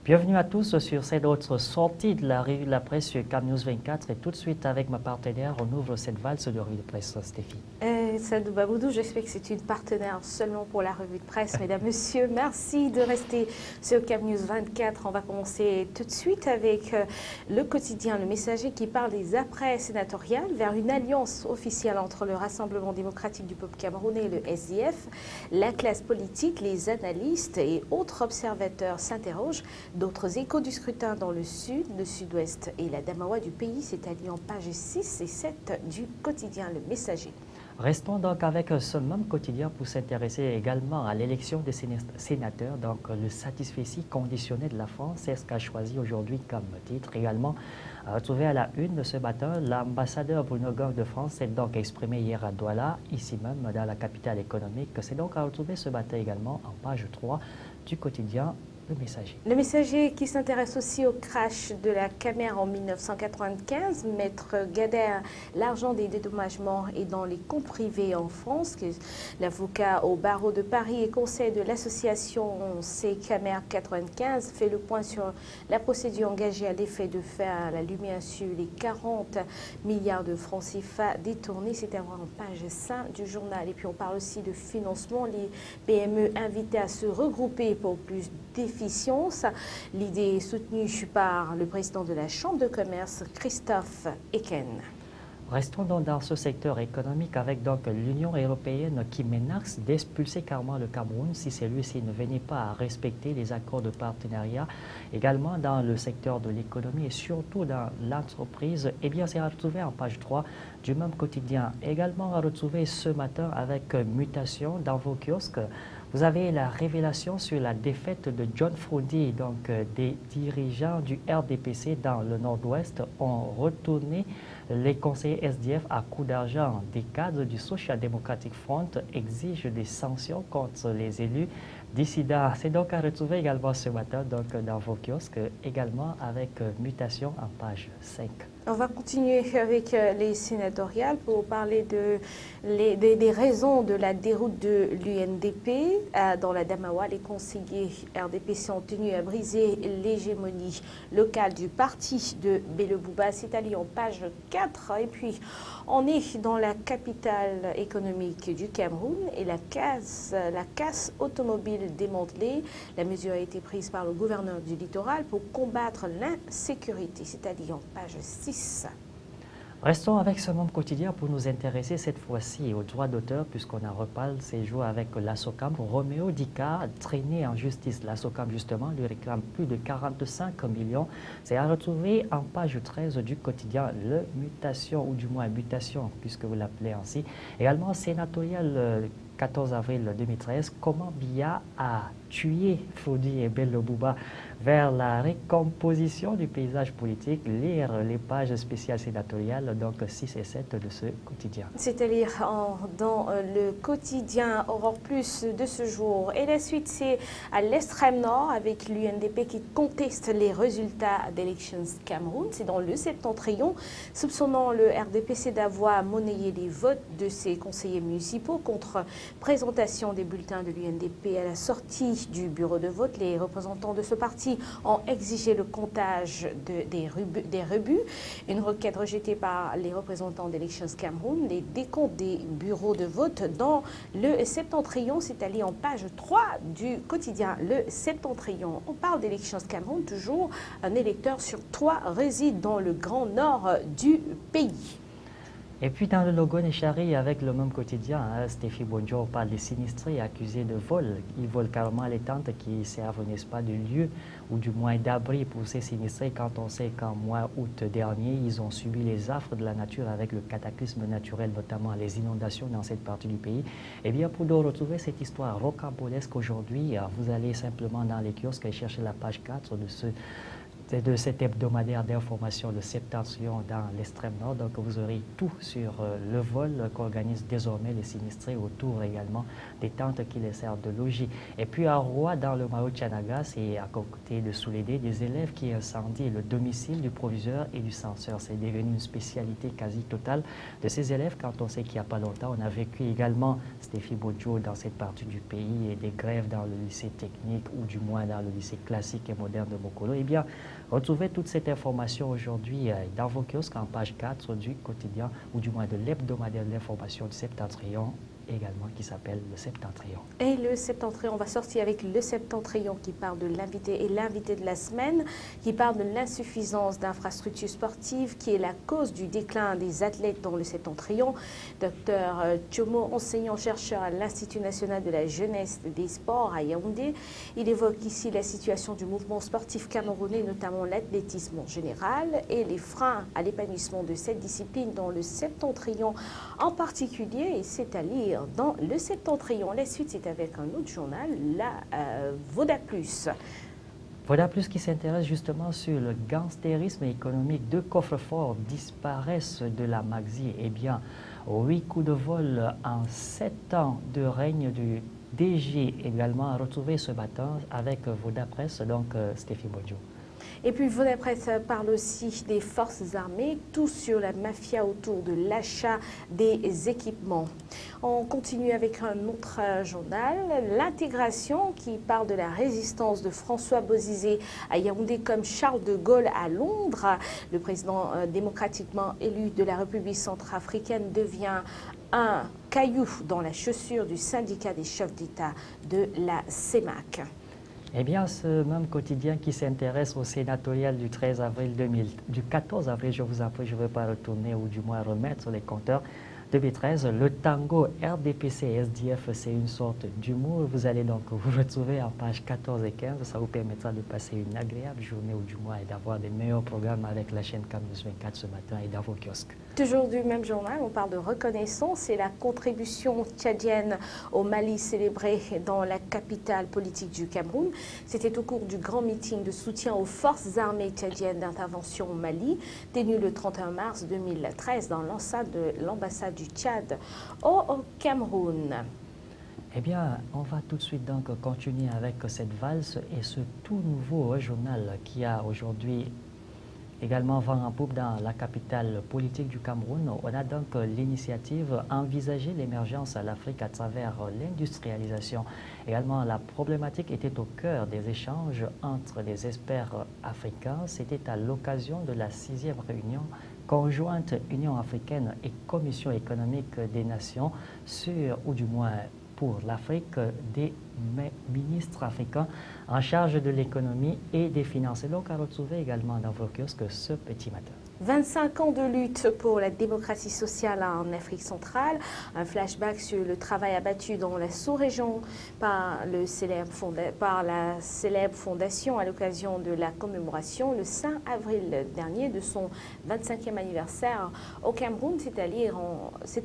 Bienvenue à tous sur cette autre sortie de la revue de la presse sur Cam News 24 et tout de suite avec ma partenaire, on ouvre cette valse de revue de presse, Stéphie. Sadou Baboudou, j'espère que c'est une partenaire seulement pour la revue de presse. Mesdames, Messieurs, merci de rester sur Cam News 24. On va commencer tout de suite avec le quotidien Le Messager qui parle des après sénatoriales vers une alliance officielle entre le Rassemblement démocratique du peuple camerounais et le SDF. La classe politique, les analystes et autres observateurs s'interrogent. D'autres échos du scrutin dans le sud, le sud-ouest et la Damawa du pays, c'est allié en pages 6 et 7 du quotidien Le Messager. Restons donc avec ce même quotidien pour s'intéresser également à l'élection des sénateurs, donc le satisfecit conditionnel de la France, c'est ce qu'a choisi aujourd'hui comme titre. Également, retrouvé à la une de ce matin, l'ambassadeur Bruno Goff de France s'est donc exprimé hier à Douala, ici même dans la capitale économique. C'est donc à retrouver ce matin également en page 3 du quotidien Le Messager. Le Messager qui s'intéresse aussi au crash de la Camer en 1995. Maître Gader, l'argent des dédommagements est dans les comptes privés en France. L'avocat au barreau de Paris et conseil de l'association C-Camer 95 fait le point sur la procédure engagée à l'effet de faire la lumière sur les 40 milliards de francs CFA détournés. C'est à voir en page 5 du journal. Et puis on parle aussi de financement. Les PME invitées à se regrouper pour plus d'efficience. L'idée est soutenue par le président de la Chambre de commerce, Christophe Eken. Restons donc dans ce secteur économique avec donc l'Union européenne qui menace d'expulser carrément le Cameroun si celui-ci ne venait pas à respecter les accords de partenariat. Également dans le secteur de l'économie et surtout dans l'entreprise, eh bien c'est à retrouver en page 3 du même quotidien. Également à retrouver ce matin avec mutation dans vos kiosques. Vous avez la révélation sur la défaite de John Frundi, donc des dirigeants du RDPC dans le Nord-Ouest ont retourné les conseillers SDF à coups d'argent. Des cadres du Social Democratic Front exigent des sanctions contre les élus dissidents. C'est donc à retrouver également ce matin donc, dans vos kiosques, également avec mutation en page 5. On va continuer avec les sénatoriales pour parler des raisons de la déroute de l'UNDP. Dans la Damawa, les conseillers RDPC ont tenu à briser l'hégémonie locale du parti de Bello Bouba. C'est allé en page 4. Et puis, on est dans la capitale économique du Cameroun et la casse automobile démantelée. La mesure a été prise par le gouverneur du littoral pour combattre l'insécurité. C'est allé en page 6. Restons avec ce même quotidien pour nous intéresser cette fois-ci aux droits d'auteur puisqu'on en reparle ces jours avec l'ASOCAM. Roméo Dika, traîné en justice. L'ASOCAM justement lui réclame plus de 45 millions. C'est à retrouver en page 13 du quotidien Le Mutation ou du moins Mutation puisque vous l'appelez ainsi. Également sénatorial 14 avril 2013, comment Biya a tué Fodi et Bello Bouba vers la récomposition du paysage politique, lire les pages spéciales sénatoriales, donc 6 et 7 de ce quotidien. C'est à lire dans le quotidien Aurore Plus de ce jour. Et la suite, c'est à l'extrême nord avec l'UNDP qui conteste les résultats d'Elections Cameroun. C'est dans le septentrion, soupçonnant le RDPC d'avoir monnayé les votes de ses conseillers municipaux contre présentation des bulletins de l'UNDP à la sortie du bureau de vote. Les représentants de ce parti ont exigé le comptage des rebuts. Une requête rejetée par les représentants d'Elections Cameroun. Les décomptes des bureaux de vote dans le septentrion, c'est allé en page 3 du quotidien Le Septentrion. On parle d'Elections Cameroun, toujours un électeur sur 3 réside dans le grand nord du pays. Et puis dans le logo Nechari, avec le même quotidien, Stéphie Bonjour parle des sinistrés accusés de vol. Ils volent carrément les tentes qui servent, n'est-ce pas, de lieu ou du moins d'abri pour ces sinistrés quand on sait qu'en mois août dernier, ils ont subi les affres de la nature avec le cataclysme naturel, notamment les inondations dans cette partie du pays. Et bien pour retrouver cette histoire rocambolesque aujourd'hui, vous allez simplement dans les kiosques et chercher la page 4 de ce de cet hebdomadaire d'information, le Septentrion dans l'extrême nord. Donc vous aurez tout sur le vol qu'organisent désormais les sinistrés autour également des tentes qui les servent de logis. Et puis à Roua, dans le Mao-Tchanaga, c'est à côté de Soulédé, des élèves qui incendient le domicile du proviseur et du censeur. C'est devenu une spécialité quasi totale de ces élèves quand on sait qu'il n'y a pas longtemps, on a vécu également, Stéphie Bodjo, dans cette partie du pays, et des grèves dans le lycée technique ou du moins dans le lycée classique et moderne de Mokolo. Eh bien, retrouvez toute cette information aujourd'hui dans vos kiosques en page 4 du quotidien ou du moins de l'hebdomadaire de l'information du Septentrion également qui s'appelle le Septentrion. Et le Septentrion, on va sortir avec le Septentrion qui parle de l'invité et l'invité de la semaine, qui parle de l'insuffisance d'infrastructures sportives qui est la cause du déclin des athlètes dans le Septentrion. Docteur Tchomo, enseignant-chercheur à l'Institut national de la jeunesse et des sports à Yaoundé, il évoque ici la situation du mouvement sportif camerounais, notamment l'athlétisme en général et les freins à l'épanouissement de cette discipline dans le Septentrion en particulier, et c'est à lire dans le Septentrion. La suite, c'est avec un autre journal, la Voda Plus. Voda Plus qui s'intéresse justement sur le gangstérisme économique. 2 coffres-forts disparaissent de la Magzi. Eh bien, 8 coups de vol en 7 ans de règne du DG également à retrouver ce matin avec Voda Presse, donc Stéphie Bodjo. Et puis Voda Presse parle aussi des forces armées, tout sur la mafia autour de l'achat des équipements. On continue avec un autre journal, l'intégration, qui parle de la résistance de François Bozizé à Yaoundé comme Charles de Gaulle à Londres. Le président démocratiquement élu de la République centrafricaine devient un caillou dans la chaussure du syndicat des chefs d'État de la CEMAC. Eh bien, ce même quotidien qui s'intéresse au sénatorial du 13 avril 2000, du 14 avril, je vous en prie, je ne vais pas retourner ou du moins remettre les compteurs. 2013, le tango RDPC SDF, c'est une sorte d'humour. Vous allez donc vous retrouver en page 14 et 15. Ça vous permettra de passer une agréable journée ou du moins et d'avoir des meilleurs programmes avec la chaîne CAMNews 24 ce matin et dans vos kiosques. Toujours du même journal, on parle de reconnaissance et la contribution tchadienne au Mali célébrée dans la capitale politique du Cameroun. C'était au cours du grand meeting de soutien aux forces armées tchadiennes d'intervention au Mali, tenu le 31 mars 2013 dans l'enceinte de l'ambassade du Tchad au Cameroun. Eh bien, on va tout de suite donc continuer avec cette valse et ce tout nouveau journal qui a aujourd'hui également vent en poupe dans la capitale politique du Cameroun. On a donc l'initiative Envisager l'émergence à l'Afrique à travers l'industrialisation. Également, la problématique était au cœur des échanges entre les experts africains. C'était à l'occasion de la 6e réunion conjointe Union africaine et Commission économique des Nations sur, ou du moins pour l'Afrique, des ministres africains en charge de l'économie et des finances. Et donc à retrouver également dans vos kiosques ce petit matin. 25 ans de lutte pour la démocratie sociale en Afrique centrale, un flashback sur le travail abattu dans la sous-région par la célèbre fondation à l'occasion de la commémoration le 5 avril dernier de son 25e anniversaire au Cameroun. C'est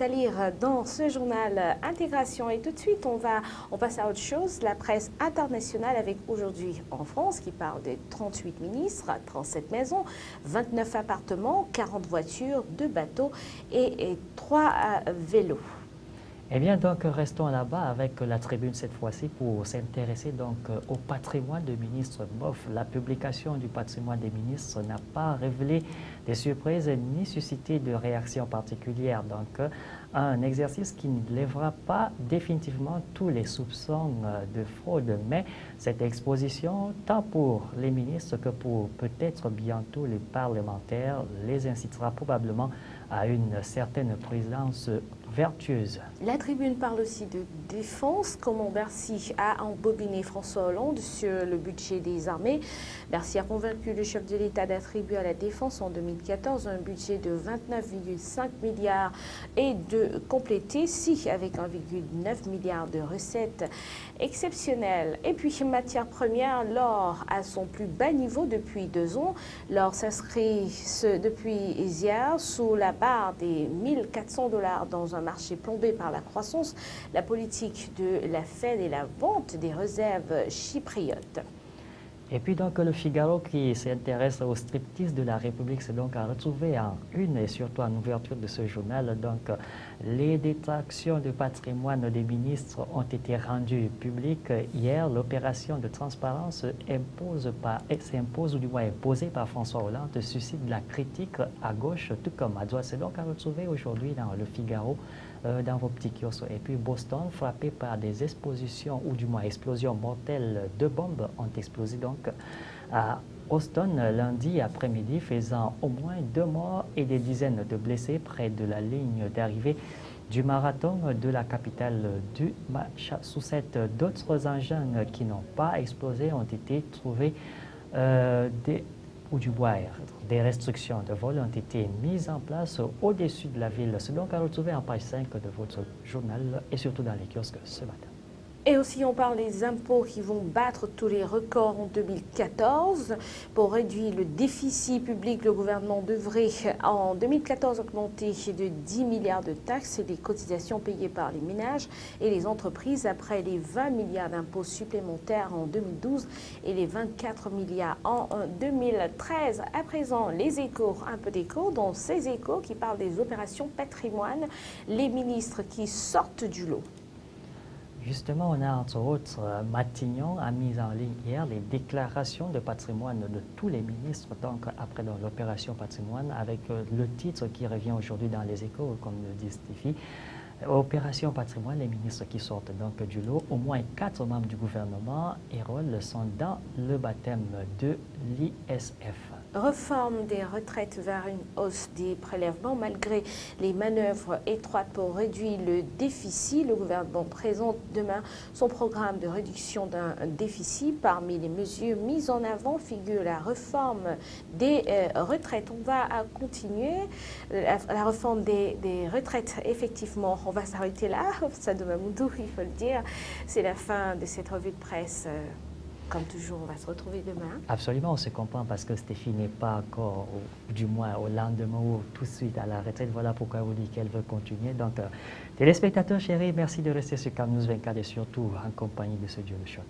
à lire dans ce journal Intégration. Et tout de suite, on passe à autre chose, la presse internationale avec aujourd'hui en France qui parle de 38 ministres, 37 maisons, 29 appartements, 40 voitures, 2 bateaux et 3 vélos. Eh bien, donc, restons là-bas avec la tribune cette fois-ci pour s'intéresser donc au patrimoine des ministres MOF. La publication du patrimoine des ministres n'a pas révélé des surprises ni suscité de réactions particulières. Donc, un exercice qui ne lèvera pas définitivement tous les soupçons de fraude. Mais cette exposition, tant pour les ministres que pour peut-être bientôt les parlementaires, les incitera probablement à une certaine présence vertueuse. La tribune parle aussi de défense, comment Bercy a embobiné François Hollande sur le budget des armées. Bercy a convaincu le chef de l'État d'attribuer à la défense en 2014 un budget de 29,5 milliards et de compléter avec 1,9 milliard de recettes exceptionnelles. Et puis, matière première, l'or à son plus bas niveau depuis 2 ans. L'or s'inscrit depuis hier sous la barre des 1 400 $ dans un marché plombé par la croissance, la politique de la Fed et la vente des réserves chypriotes. Et puis donc le Figaro qui s'intéresse au striptease de la République, c'est donc à retrouver en une et surtout en ouverture de ce journal. Donc les détractions du patrimoine des ministres ont été rendues publiques hier. L'opération de transparence s'impose ou du moins imposée par François Hollande suscite de la critique à gauche tout comme à droite. C'est donc à retrouver aujourd'hui dans le Figaro. Dans vos petits kiosques. Et puis Boston, frappé par des expositions ou du moins explosions mortelles de bombes, ont explosé donc à Houston lundi après-midi, faisant au moins 2 morts et des dizaines de blessés près de la ligne d'arrivée du marathon de la capitale du Massachusetts. D'autres engins qui n'ont pas explosé ont été trouvés des restrictions de vol ont été mises en place au-dessus de la ville. C'est donc à retrouver en page 5 de votre journal et surtout dans les kiosques ce matin. Et aussi, on parle des impôts qui vont battre tous les records en 2014. Pour réduire le déficit public, le gouvernement devrait en 2014 augmenter de 10 milliards de taxes et des cotisations payées par les ménages et les entreprises après les 20 milliards d'impôts supplémentaires en 2012 et les 24 milliards en 2013. À présent, les échos, un peu d'échos, dont ces échos qui parlent des opérations patrimoine, les ministres qui sortent du lot. Justement, on a entre autres Matignon a mis en ligne hier les déclarations de patrimoine de tous les ministres, donc après l'opération patrimoine, avec le titre qui revient aujourd'hui dans les échos, comme le dit Stéphie. Opération patrimoine, les ministres qui sortent donc du lot, au moins 4 membres du gouvernement et rôles sont dans le baptême de l'ISF. Réforme des retraites vers une hausse des prélèvements. Malgré les manœuvres étroites pour réduire le déficit, le gouvernement présente demain son programme de réduction d'un déficit. Parmi les mesures mises en avant figure la réforme des retraites. On va continuer la réforme des retraites. Effectivement, on va s'arrêter là. Sadou Mamoudou, il faut le dire. C'est la fin de cette revue de presse. Comme toujours, on va se retrouver demain. Absolument, on se comprend parce que Stéphie n'est pas encore, du moins au lendemain ou tout de suite à la retraite. Voilà pourquoi on dit qu'elle veut continuer. Donc, téléspectateurs chéris, merci de rester sur CAMnews 24 et surtout en compagnie de ce Dieu le choc.